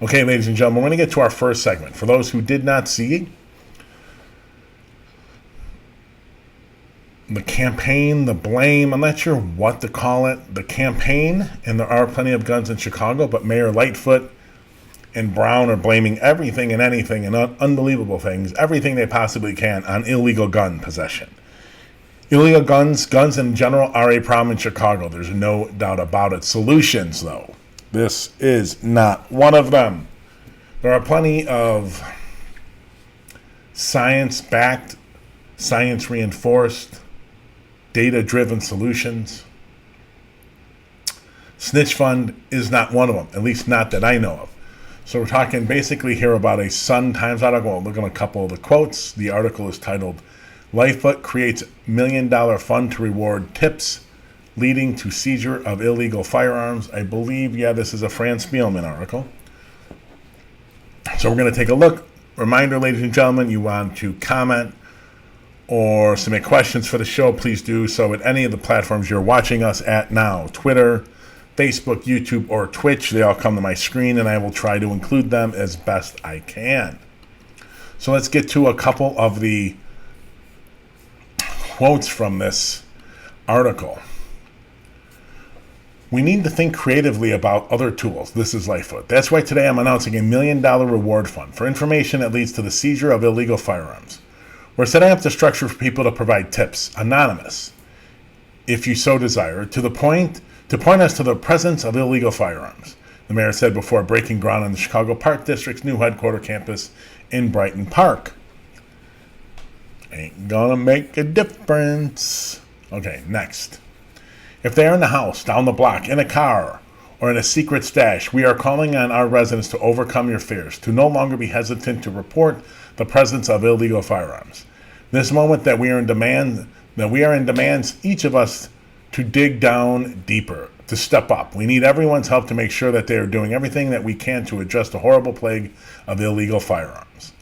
Okay, ladies and gentlemen, we're going to get to our first segment. For those who did not see the campaign, the blame, I'm not sure what to call it, the campaign, and there are plenty of guns in Chicago, but Mayor Lightfoot and Brown are blaming everything and anything and unbelievable things, everything they possibly can, on illegal gun possession. Illegal guns in general, are a problem in Chicago. There's no doubt about it. Solutions, though. This is not one of them. There are plenty of science-backed, science-reinforced, data-driven solutions. Snitch Fund is not one of them, at least not that I know of. So we're talking basically here about a Sun Times article. I'll look at a couple of the quotes. The article is titled, Lightfoot creates $1 million fund to reward tips leading to seizure of illegal firearms. I believe, this is a Franz Spielman article. So we're going to take a look. Reminder, ladies and gentlemen, you want to comment or submit questions for the show, please do so at any of the platforms you're watching us at now. Twitter, Facebook, YouTube, or Twitch. They all come to my screen, and I will try to include them as best I can. So let's get to a couple of the quotes from this article. We need to think creatively about other tools. This is Lightfoot. That's why today I'm announcing $1 million reward fund for information that leads to the seizure of illegal firearms. We're setting up the structure for people to provide tips, anonymous, if you so desire, to point us to the presence of illegal firearms, the mayor said before breaking ground on the Chicago Park District's new headquarter campus in Brighton Park. Ain't gonna make a difference. Okay, next. If they are in the house, down the block, in a car, or in a secret stash, we are calling on our residents to overcome your fears, to no longer be hesitant to report the presence of illegal firearms. This moment that we are in demands each of us to dig down deeper, to step up. We need everyone's help to make sure that they are doing everything that we can to address the horrible plague of illegal firearms.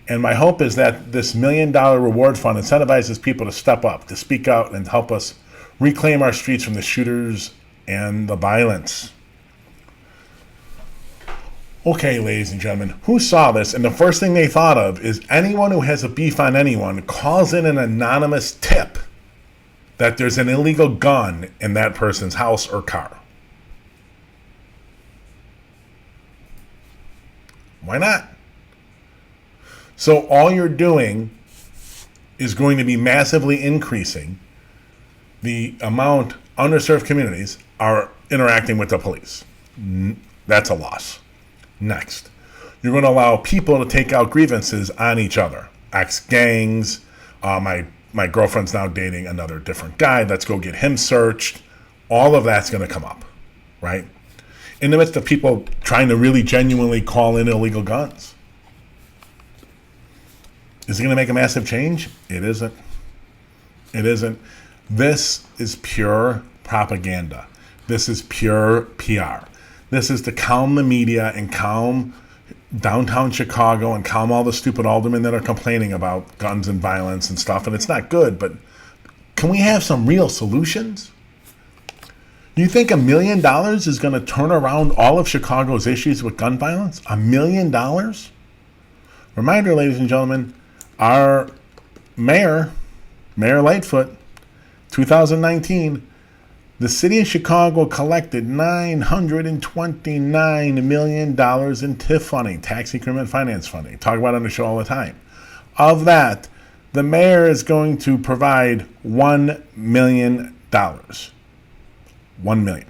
And my hope is that this $1 million reward fund incentivizes people to step up, to speak out, and help us reclaim our streets from the shooters and the violence. Okay, ladies and gentlemen, who saw this? And the first thing they thought of is anyone who has a beef on anyone calls in an anonymous tip that there's an illegal gun in that person's house or car. Why not? So all you're doing is going to be massively increasing the amount underserved communities are interacting with the police. That's a loss. Next, you're going to allow people to take out grievances on each other. Ex-gangs, my girlfriend's now dating another different guy, let's go get him searched. All of that's going to come up, right? In the midst of people trying to really genuinely call in illegal guns. Is it going to make a massive change? It isn't. It isn't. This is pure propaganda. This is pure PR. This is to calm the media and calm downtown Chicago and calm all the stupid aldermen that are complaining about guns and violence and stuff. And it's not good, but can we have some real solutions? You think $1 million is going to turn around all of Chicago's issues with gun violence? $1 million? Reminder, ladies and gentlemen, our Mayor Lightfoot, 2019, the city of Chicago collected $929 million in TIF funding, tax increment finance funding. Talk about it on the show all the time. Of that, the mayor is going to provide $1 million. $1 million.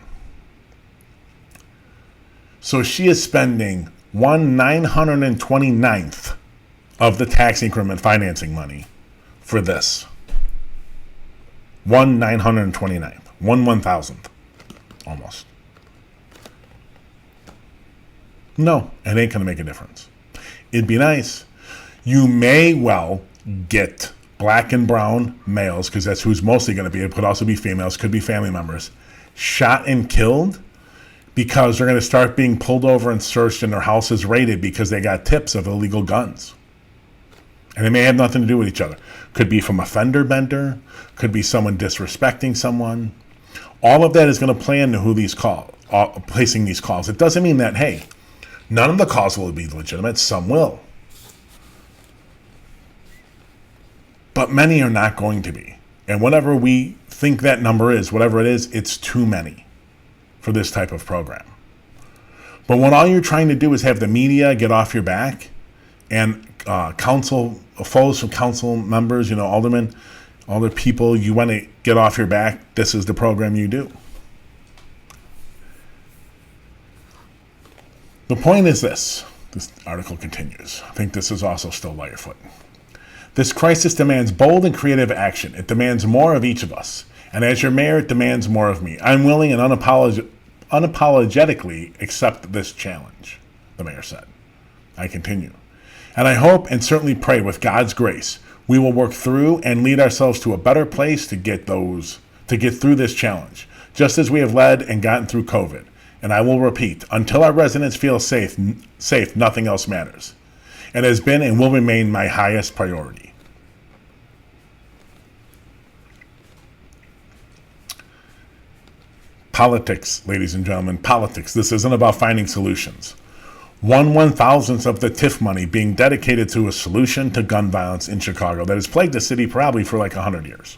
So she is spending 1/929th of the tax increment financing money for this. 1/929th. 1/1000th. Almost. No, it ain't going to make a difference. It'd be nice. You may well get black and brown males, because that's who's mostly going to be. It could also be females, could be family members, shot and killed because they're going to start being pulled over and searched and their houses raided because they got tips of illegal guns. And it may have nothing to do with each other. Could be from a fender bender, could be someone disrespecting someone. All of that is going to play into who these placing these calls. It doesn't mean that, hey, None of the calls will be legitimate. Some will. But many are not going to be. And whatever we think that number is, whatever it is, it's too many for this type of program. But when all you're trying to do is have the media get off your back and council foes from council members, aldermen, all the people you want to get off your back, this is the program you do. The point is this article continues. I think this is also still Lightfoot. This crisis demands bold and creative action. It demands more of each of us. And as your mayor, it demands more of me. I'm willing and unapologetically accept this challenge, the mayor said. I continue. And I hope and certainly pray with God's grace, we will work through and lead ourselves to a better place to get through this challenge, just as we have led and gotten through COVID. And I will repeat, until our residents feel safe, nothing else matters. It has been and will remain my highest priority. Politics, ladies and gentlemen, politics. This isn't about finding solutions. 1/1000th of the TIF money being dedicated to a solution to gun violence in Chicago that has plagued the city probably for like 100 years.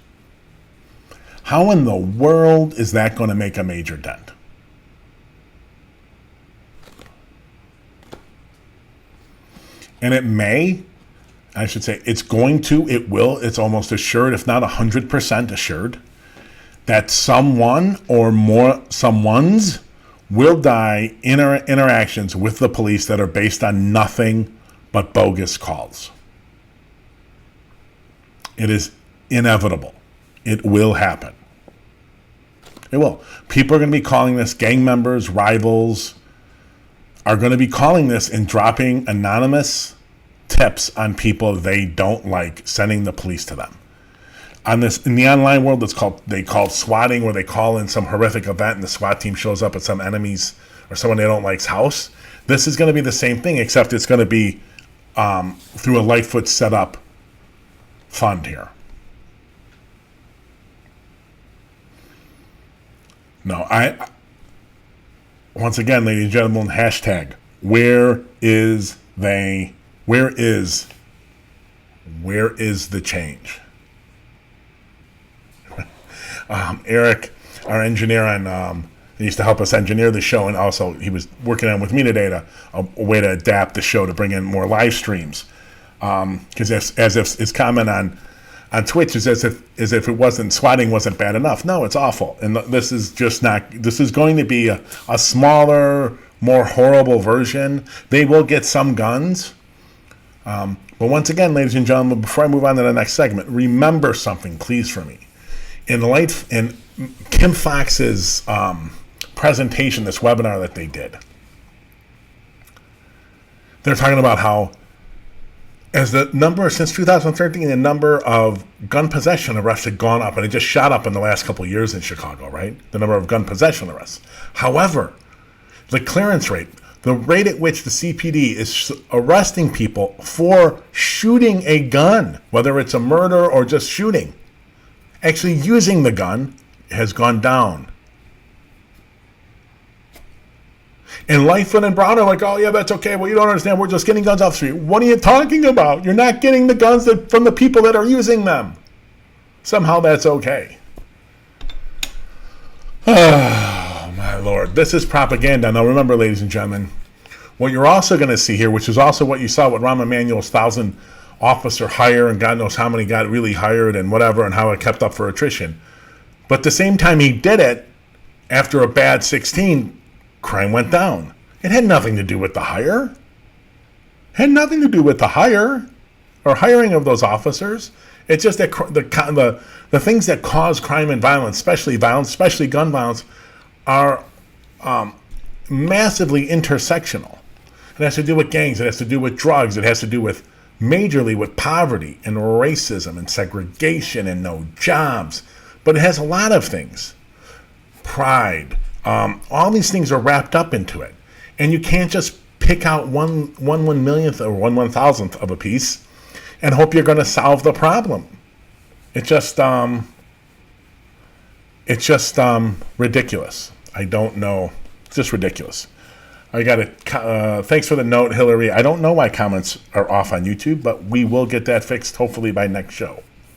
How in the world is that going to make a major dent? And it will, it's almost assured, if not 100% assured, that someone or more someones will die in interactions with the police that are based on nothing but bogus calls. It is inevitable. It will happen. It will. People are going to be calling this, gang members, rivals, are going to be calling this and dropping anonymous tips on people they don't like, sending the police to them. On this, in the online world, they call swatting, where they call in some horrific event and the SWAT team shows up at some enemy's or someone they don't like's house. This is going to be the same thing, except it's going to be through a Lightfoot set up fund here. No, once again, ladies and gentlemen, hashtag, where is the change? Eric, our engineer he used to help us engineer the show, and also he was working on with me today a way to adapt the show to bring in more live streams. Because as if his comment on Twitch is as if swatting wasn't bad enough. No, it's awful. And this is going to be a smaller, more horrible version. They will get some guns. But once again, ladies and gentlemen, before I move on to the next segment, remember something, please, for me. In Kim Fox's presentation, this webinar that they did, they're talking about how as the number, since 2013, the number of gun possession arrests had gone up, and it just shot up in the last couple of years in Chicago, right? The number of gun possession arrests. However, the clearance rate, the rate at which the CPD is arresting people for shooting a gun, whether it's a murder or just shooting, actually using the gun, has gone down. And Lightfoot and Brown are like, oh, yeah, that's okay. Well, you don't understand. We're just getting guns off the street. What are you talking about? You're not getting the guns from the people that are using them. Somehow that's okay. Oh, my Lord. This is propaganda. Now, remember, ladies and gentlemen, what you're also going to see here, which is also what you saw with Rahm Emanuel's 1,000 officer hire, and God knows how many got really hired and whatever, and how it kept up for attrition. But at the same time he did it, after a bad 16, crime went down. It had nothing to do with the hire. It had nothing to do with the hire or hiring of those officers. It's just that the things that cause crime and violence, especially gun violence, are massively intersectional. It has to do with gangs. It has to do with drugs. It has to do with majorly with poverty and racism and segregation and no jobs. But it has a lot of things. Pride. All these things are wrapped up into it. And you can't just pick out one millionth or 1/1000th of a piece and hope you're going to solve the problem. It's just ridiculous. I don't know. It's just ridiculous. I got it. Thanks for the note, Hillary. I don't know why comments are off on YouTube, but we will get that fixed hopefully by next show.